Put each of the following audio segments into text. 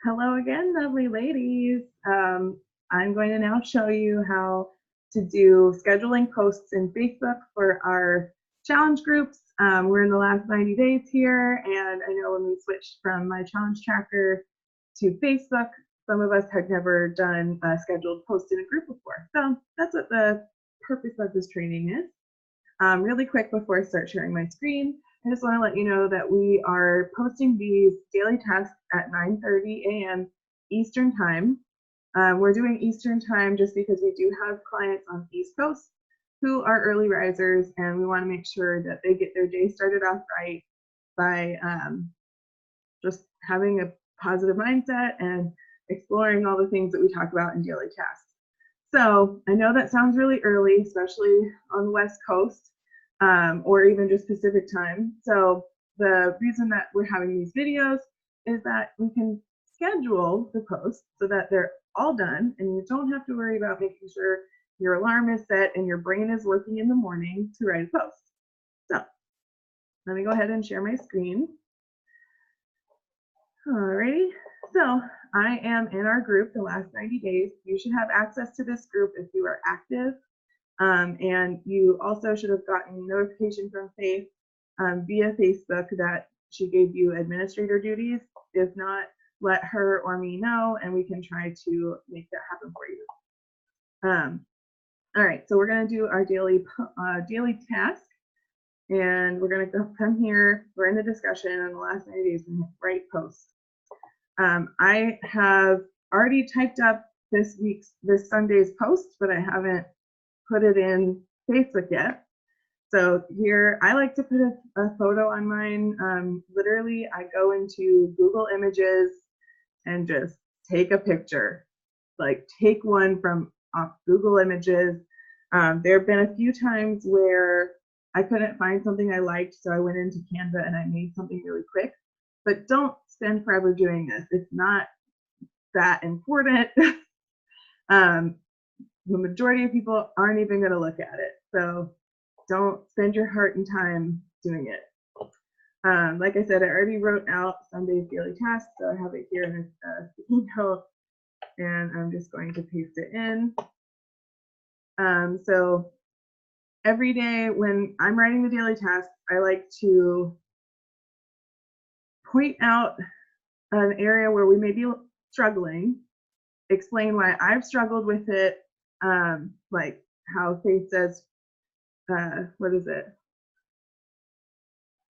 Hello again, lovely ladies. I'm going to now show you how to do scheduling posts in Facebook for our challenge groups. We're in the last 90 days here, and I know when we switched from my challenge tracker to Facebook, some of us had never done a scheduled post in a group before. So that's what the purpose of this training is. Really quick before I start sharing my screen, I just want to let you know that we are posting these daily tasks at 9:30 a.m. Eastern Time. We're doing Eastern Time just because we do have clients on the East Coast who are early risers, and we want to make sure that they get their day started off right by just having a positive mindset and exploring all the things that we talk about in daily tasks. So I know that sounds really early, especially on the West Coast, or even just Pacific time. So the reason that we're having these videos is that we can schedule the posts so that they're all done and you don't have to worry about making sure your alarm is set and your brain is working in the morning to write a post. So let me go ahead and share my screen. Alrighty, so I am in our group the last 90 days. You should have access to this group if you are active. And you also should have gotten notification from Faith via Facebook that she gave you administrator duties. If not, let her or me know and we can try to make that happen for you. All right, so we're going to do our daily task. And we're going to come here. We're in the discussion in the last 90 days and write posts. I have already typed up this Sunday's post, but I haven't put it in Facebook yet. So here, I like to put a photo on mine. Literally, I go into Google Images and just take a picture. Like take one from off Google Images. There have been a few times where I couldn't find something I liked, so I went into Canva and I made something really quick. But don't spend forever doing this. It's not that important. The majority of people aren't even going to look at it. So don't spend your heart and time doing it. Like I said, I already wrote out Sunday's daily task, so I have it here in a sticky note, and I'm just going to paste it in. So every day when I'm writing the daily task, I like to point out an area where we may be struggling, explain why I've struggled with it, like how Faith says, what is it?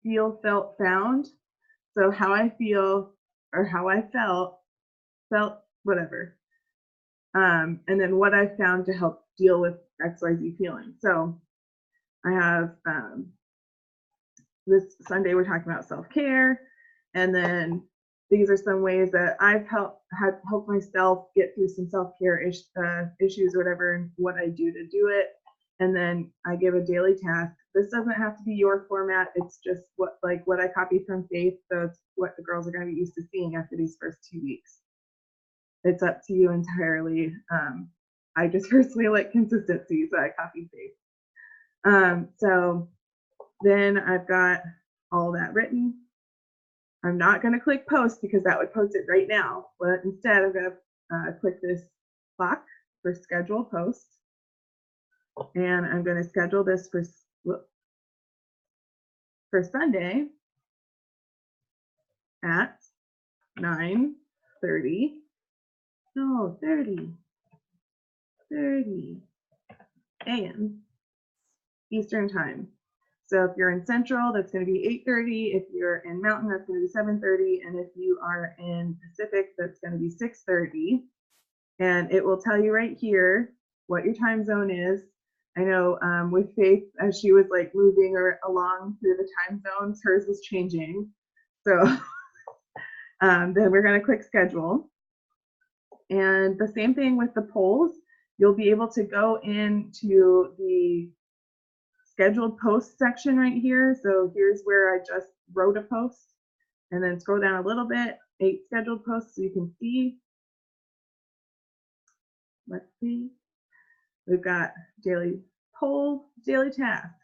Feel, felt, found. So how I feel or how I felt, whatever. And then what I found to help deal with XYZ feeling. So I have this Sunday we're talking about self-care, and then these are some ways that I've helped myself get through some self-care issues or whatever, and what I do to do it. And then I give a daily task. This doesn't have to be your format. It's just what I copied from Faith. So it's what the girls are going to be used to seeing after these first 2 weeks. It's up to you entirely. I just personally like consistency, so I copied Faith. So then I've got all that written. I'm not going to click post because that would post it right now, but instead I'm going to click this clock for schedule post, and I'm going to schedule this for Sunday at 9:30. No, 30 a.m. Eastern Time. So if you're in Central, that's going to be 8:30. If you're in Mountain, that's going to be 7:30. And if you are in Pacific, that's going to be 6:30. And it will tell you right here what your time zone is. I know with Faith, as she was like moving along through the time zones, hers was changing. So then we're going to click schedule. And the same thing with the polls. You'll be able to go into the scheduled post section right here. So here's where I just wrote a post, and then scroll down a little bit, 8 scheduled posts, so you can see. Let's see. We've got daily poll, daily task,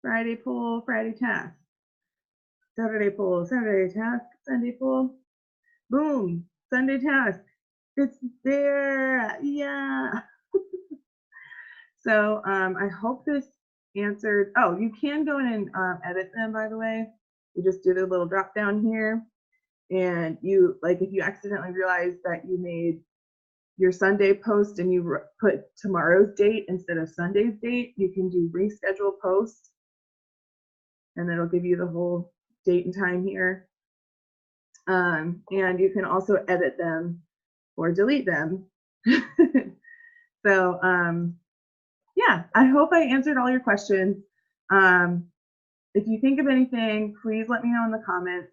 Friday poll, Friday task, Saturday poll, Saturday task, Sunday poll. Boom. Sunday task. It's there. Yeah. So I hope this answered. Oh, you can go in and edit them, by the way. You just do the little drop down here. And you, like, if you accidentally realize that you made your Sunday post and you put tomorrow's date instead of Sunday's date, you can do reschedule post. And it'll give you the whole date and time here. And you can also edit them or delete them. So yeah, I hope I answered all your questions. If you think of anything, please let me know in the comments.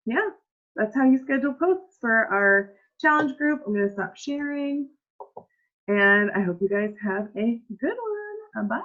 Yeah, that's how you schedule posts for our challenge group. I'm going to stop sharing. And I hope you guys have a good one. Bye.